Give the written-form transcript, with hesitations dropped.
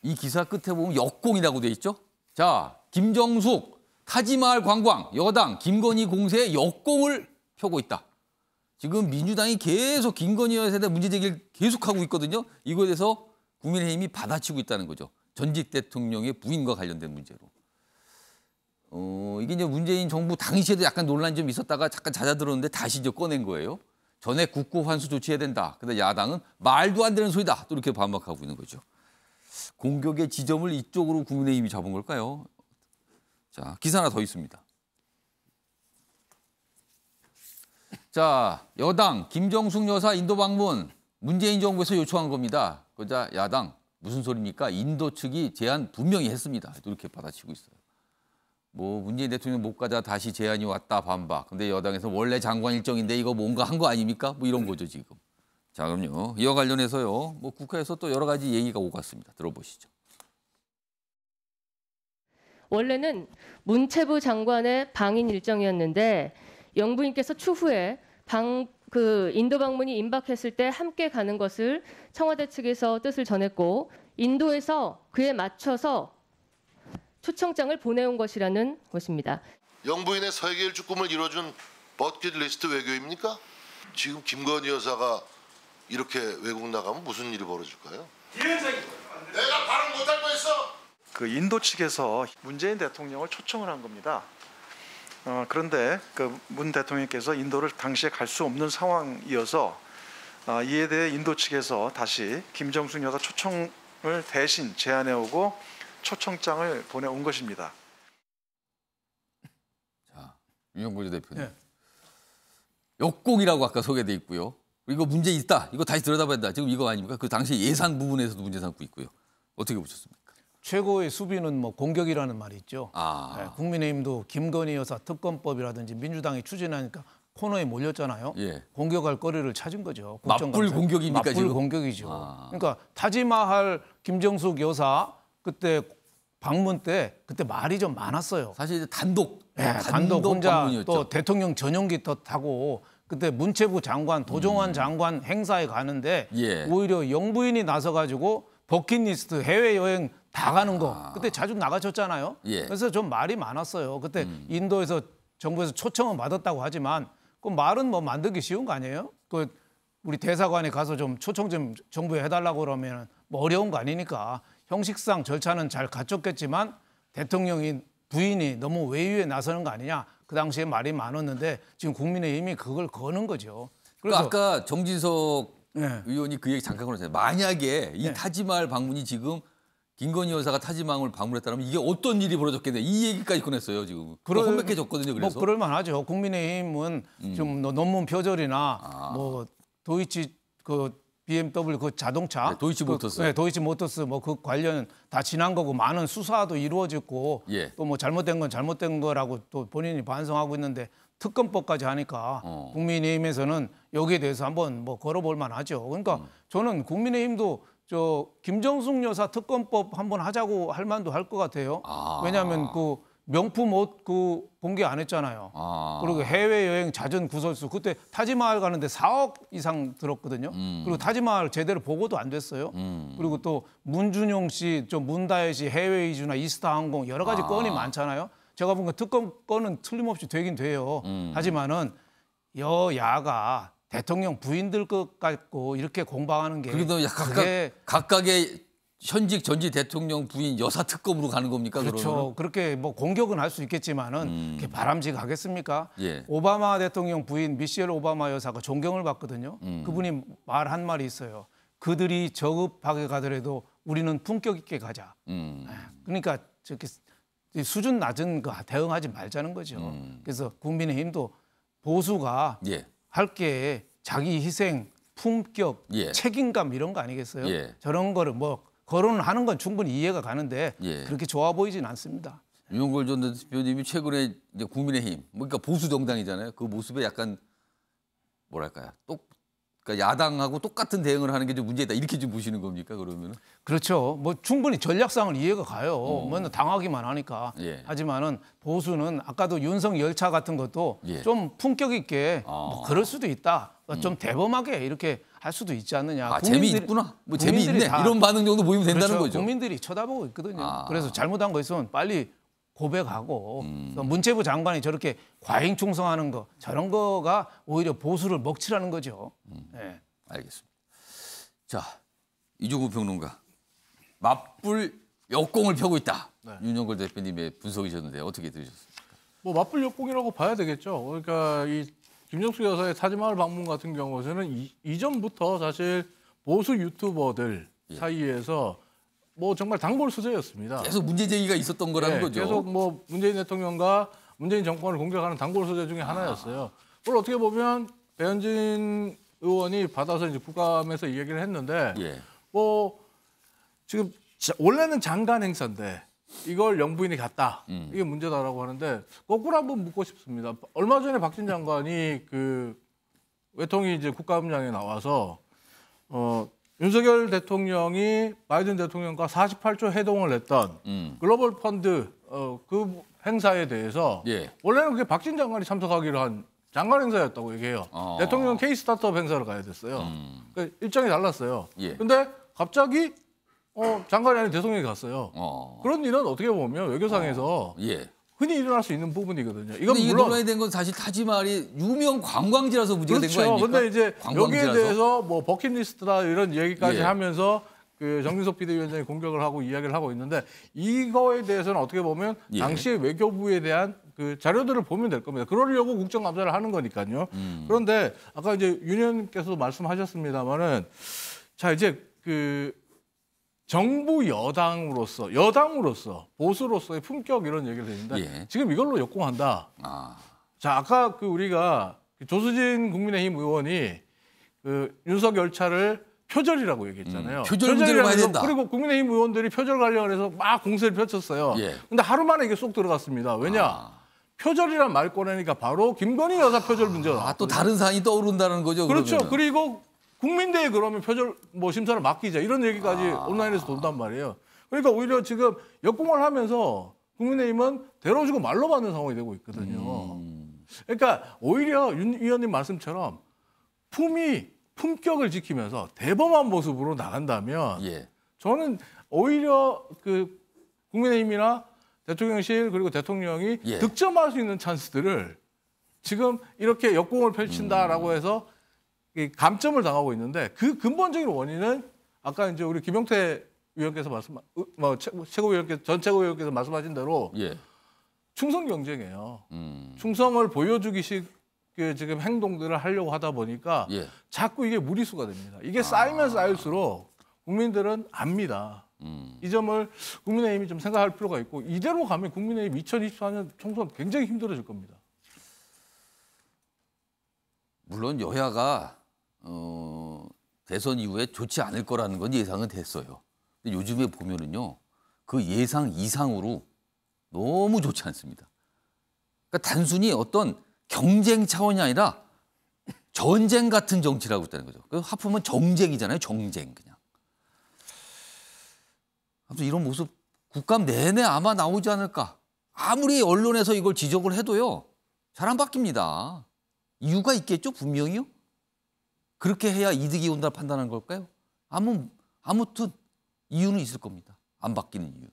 이 기사 끝에 보면 역공이라고 돼 있죠. 자, 김정숙 타지마할 관광 여당 김건희 공세에 역공을 펴고 있다. 지금 민주당이 계속 김건희 여사에 대한 문제 제기를 계속하고 있거든요. 이거에 대해서 국민의힘이 받아치고 있다는 거죠. 전직 대통령의 부인과 관련된 문제로. 이게 이제 문재인 정부 당시에도 약간 논란이 좀 있었다가 잠깐 잦아들었는데 다시 이제 꺼낸 거예요. 전액 국고 환수 조치해야 된다. 근데 야당은 말도 안 되는 소리다. 또 이렇게 반박하고 있는 거죠. 공격의 지점을 이쪽으로 국민의힘이 잡은 걸까요? 자, 기사 하나 더 있습니다. 자, 여당 김정숙 여사 인도 방문 문재인 정부에서 요청한 겁니다. 그러자 야당 무슨 소리입니까? 인도 측이 제안 분명히 했습니다. 이렇게 받아치고 있어요. 뭐 문재인 대통령 못 가자 다시 제안이 왔다 반박. 근데 여당에서 원래 장관 일정인데 이거 뭔가 한 거 아닙니까? 뭐 이런 거죠 지금. 자, 그럼요. 이와 관련해서요. 뭐 국회에서 또 여러 가지 얘기가 오고 갔습니다. 들어보시죠. 원래는 문체부 장관의 방인 일정이었는데 영부인께서 추후에 인도 방문이 임박했을 때 함께 가는 것을 청와대 측에서 뜻을 전했고 인도에서 그에 맞춰서 초청장을 보내온 것이라는 것입니다. 영부인의 세계 일주 꿈을 이뤄준 버킷리스트 외교입니까? 지금 김건희 여사가 이렇게 외국 나가면 무슨 일이 벌어질까요? 내가 발언 못할 뻔했어. 그 인도 측에서 문재인 대통령을 초청을 한 겁니다. 그런데 그 문 대통령께서 인도를 당시에 갈 수 없는 상황이어서 이에 대해 인도 측에서 다시 김정숙 여사 초청을 대신 제안해 오고 초청장을 보내온 것입니다. 자, 윤영골 대표님. 네. 역공이라고 아까 소개돼 있고요. 이거 문제 있다. 이거 다시 들여다봐야 된다. 지금 이거 아닙니까? 그 당시 예산 부분에서도 문제 삼고 있고요. 어떻게 보셨습니까? 최고의 수비는 뭐 공격이라는 말이 있죠. 네, 국민의힘도 김건희 여사 특검법이라든지 민주당이 추진하니까 코너에 몰렸잖아요. 예. 공격할 거리를 찾은 거죠. 맞불 공격입니까? 맞불 지금? 공격이죠. 그러니까 타지마할 김정숙 여사 그때 방문 때 그때 말이 좀 많았어요. 사실 단독 혼자 방문이었죠. 또 대통령 전용기 또 타고 그때 문체부 장관 도종환 장관 행사에 가는데 오히려 영부인이 나서가지고 버킷리스트 해외여행 다 가는 거 그때 자주 나가셨잖아요. 그래서 좀 말이 많았어요. 그때 인도에서 정부에서 초청은 받았다고 하지만 그 말은 뭐 만들기 쉬운 거 아니에요? 그 우리 대사관에 가서 좀 초청 좀 정부에 해달라고 그러면 뭐 어려운 거 아니니까 형식상 절차는 잘 갖췄겠지만 대통령이 부인이 너무 외유에 나서는 거 아니냐. 그 당시에 말이 많았는데 지금 국민의힘이 그걸 거는 거죠. 그래서 아까 정진석 의원이 그 얘기 잠깐 꺼냈잖아요. 만약에 이 타지마할 방문이 지금 김건희 여사가 타지마할을 방문했다면 이게 어떤 일이 벌어졌겠냐. 이 얘기까지 꺼냈어요. 지금. 험악해졌거든요. 그래서. 뭐 그럴 만하죠. 국민의힘은 좀 논문 표절이나 뭐 도이치 그 BMW 그 자동차 도이치모터스 도이치모터스 뭐 그 관련 다 지난 거고 많은 수사도 이루어졌고 또 뭐 잘못된 건 잘못된 거라고 또 본인이 반성하고 있는데 특검법까지 하니까 국민의힘에서는 여기에 대해서 한번 뭐 걸어볼 만하죠. 그러니까 저는 국민의힘도 저 김정숙 여사 특검법 한번 하자고 할 만도 할 것 같아요. 왜냐하면 그 명품 옷 그 공개 안 했잖아요. 그리고 해외여행 자전 구설수 그때 타지마할 가는데 4억 이상 들었거든요. 그리고 타지마할 제대로 보고도 안 됐어요. 그리고 또 문준용 씨, 좀 문다혜 씨 해외 이주나 이스타항공 여러 가지 건이 많잖아요. 제가 보니까 특검 건은 틀림없이 되긴 돼요. 하지만은 여야가 대통령 부인들 것 같고 이렇게 공방하는 게 그래도 각각의 현직 전직 대통령 부인 여사 특검으로 가는 겁니까? 그렇죠. 그러면은? 그렇게 뭐 공격은 할 수 있겠지만은 그게 바람직하겠습니까? 오바마 대통령 부인 미셸 오바마 여사가 존경을 받거든요. 그분이 말 한 말이 있어요. 그들이 저급하게 가더라도 우리는 품격 있게 가자. 그러니까 저렇게 수준 낮은 거 대응하지 말자는 거죠. 그래서 국민의힘도 보수가 할 게 자기 희생, 품격, 책임감 이런 거 아니겠어요? 저런 거를 뭐 거론을 하는 건 충분히 이해가 가는데 그렇게 좋아 보이진 않습니다. 윤영골 전 대표님이 최근에 이제 국민의힘, 그러니까 보수 정당이잖아요. 그 모습에 약간 뭐랄까요, 그러니까 야당하고 똑같은 대응을 하는 게 좀 문제다 이렇게 좀 보시는 겁니까? 그러면은? 그렇죠. 뭐 충분히 전략상은 이해가 가요. 맨날 당하기만 하니까. 하지만은 보수는 아까도 윤석 열차 같은 것도 좀 품격 있게 뭐 그럴 수도 있다. 좀 대범하게 이렇게 할 수도 있지 않느냐. 아, 재미있구나. 뭐 재미있네. 다, 이런 반응 정도 보이면 된다는 그렇죠. 거죠. 국민들이 쳐다보고 있거든요. 아. 그래서 잘못한 거 있으면 빨리 고백하고 문체부 장관이 저렇게 과잉 충성하는 거 저런 거가 오히려 보수를 먹칠하는 거죠. 네. 알겠습니다. 자, 이종구 평론가. 맞불 역공을 펴고 있다. 네. 윤영걸 대표님의 분석이셨는데 어떻게 들으셨습니까? 뭐 맞불 역공이라고 봐야 되겠죠. 그러니까 이 김정숙 여사의 타지마을 방문 같은 경우에는 이전부터 사실 보수 유튜버들 사이에서 뭐 정말 단골 수재였습니다. 계속 문제 제기가 있었던 거라는 네, 거죠. 계속 뭐 문재인 대통령과 문재인 정권을 공격하는 단골 수재 중에 하나였어요. 그걸 어떻게 보면 배현진 의원이 받아서 이제 국감에서 이 얘기를 했는데 예. 뭐 지금 원래는 장관 행사인데 이걸 영부인이 갔다. 이게 문제다라고 하는데 거꾸로 한번 묻고 싶습니다. 얼마 전에 박진 장관이 그 외통위 이제 국감장에 나와서 윤석열 대통령이 바이든 대통령과 48조 회동을 했던 글로벌 펀드 그 행사에 대해서 예. 원래는 그게 박진 장관이 참석하기로 한 장관 행사였다고 얘기해요. 대통령은 K 스타트업 행사를 가야 됐어요. 그러니까 일정이 달랐어요. 예. 근데 갑자기 장관이 아닌 대통령이 갔어요. 그런 일은 어떻게 보면 외교상에서 예. 흔히 일어날 수 있는 부분이거든요. 이건 근데 이게 물론 논란이 된 건 사실 타지마을이 유명 관광지라서 문제가 된 거 그렇죠. 아닙니까? 근데 이제 관광지라서? 여기에 대해서 뭐 버킷리스트다 이런 얘기까지 예. 하면서 그 정진석 비대위원장이 공격을 하고 이야기를 하고 있는데 이거에 대해서는 어떻게 보면 예. 당시에 외교부에 대한 그 자료들을 보면 될 겁니다. 그러려고 국정감사를 하는 거니까요. 그런데 아까 이제 윤 의원님께서도 말씀하셨습니다만은 자 이제 그 정부 여당으로서 보수로서의 품격 이런 얘기를 했는데 예. 지금 이걸로 역공한다. 아, 자 아까 그 우리가 조수진 국민의힘 의원이 그 윤석 열차를 표절이라고 얘기했잖아요. 표절 문제로 봐야 표절이라면서 된다. 그리고 국민의힘 의원들이 표절 관련을 해서 막 공세를 펼쳤어요. 예. 근데 하루 만에 이게 쏙 들어갔습니다. 왜냐? 표절이란 말 꺼내니까 바로 김건희 여사 표절 문제가 나왔거든요. 또 다른 사안이 떠오른다는 거죠. 그렇죠. 그러면은. 그리고 국민대에 그러면 표절 뭐 심사를 맡기자 이런 얘기까지 온라인에서 돈단 말이에요. 그러니까 오히려 지금 역공을 하면서 국민의힘은 대로주고 말로 받는 상황이 되고 있거든요. 그러니까 오히려 윤 의원님 말씀처럼 품격을 지키면서 대범한 모습으로 나간다면 예. 저는 오히려 그 국민의힘이나 대통령실 그리고 대통령이 예. 득점할 수 있는 찬스들을 지금 이렇게 역공을 펼친다라고 해서 이 감점을 당하고 있는데 그 근본적인 원인은 아까 이제 우리 김용태 위원께서 최고위원께서 전 최고위원께서 말씀하신 대로 예. 충성 경쟁이에요. 충성을 보여주기식 그 지금 행동들을 하려고 하다 보니까 예. 자꾸 이게 무리수가 됩니다. 이게 쌓이면 쌓일수록 국민들은 압니다. 이 점을 국민의힘이 좀 생각할 필요가 있고 이대로 가면 국민의힘 2024년 총선 굉장히 힘들어질 겁니다. 물론 여야가 대선 이후에 좋지 않을 거라는 건 예상은 됐어요. 근데 요즘에 보면은요, 그 예상 이상으로 너무 좋지 않습니다. 그러니까 단순히 어떤 경쟁 차원이 아니라 전쟁 같은 정치라고 했다는 거죠. 그 하품은 정쟁이잖아요, 정쟁 그냥. 아무튼 이런 모습 국감 내내 아마 나오지 않을까. 아무리 언론에서 이걸 지적을 해도요, 잘 안 바뀝니다. 이유가 있겠죠, 분명히요. 그렇게 해야 이득이 온다 판단한 걸까요? 아무튼 이유는 있을 겁니다. 안 바뀌는 이유.